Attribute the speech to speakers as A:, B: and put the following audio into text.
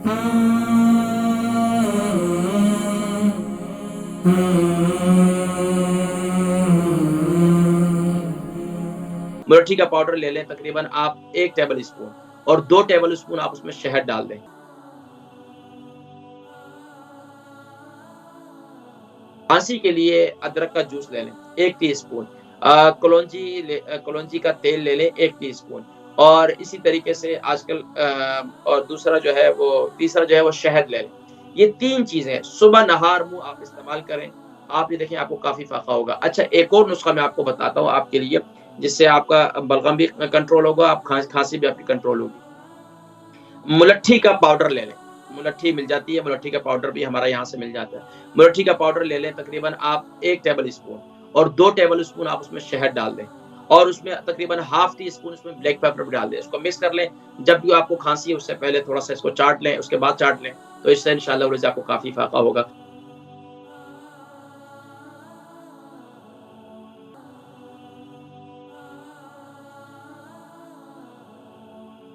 A: मुलट्ठी का पाउडर ले लें, तकरीबन आप 1 टेबल स्पून, और 2 टेबल स्पून आप उसमें शहद डाल दें। खाँसी के लिए अदरक का जूस ले लें 1 टीस्पून, कलौंजी का तेल ले लें 1 टीस्पून, और इसी तरीके से आजकल और दूसरा जो है वो तीसरा जो है वो शहद ले लें। ये 3 चीज़ें सुबह नहार मुँह आप इस्तेमाल करें, आप ये देखें आपको काफ़ी फ़ायदा होगा। अच्छा, एक और नुस्ख़ा मैं आपको बताता हूँ आपके लिए, जिससे आपका बलगम भी कंट्रोल होगा, आप खाँसी भी आपकी कंट्रोल होगी। मुलट्ठी का पाउडर ले लें, मुलट्ठी मिल जाती है, मुलट्ठी का पाउडर भी हमारा यहाँ से मिल जाता है। मुलट्ठी का पाउडर ले लें, तकरीबन आप 1 टेबल स्पून, और 2 टेबल स्पून आप उसमें शहद डाल दें, और उसमें तकरीबन हाफ़ टी स्पून उसमें ब्लैक पेपर भी डाल दें। इसको मिक्स कर लें, जब भी आपको खाँसी है उससे पहले थोड़ा-सा इसको चाट लें, उसके बाद चाट लें, तो इससे इंशाअल्लाह आपको काफ़ी फ़ायदा होगा।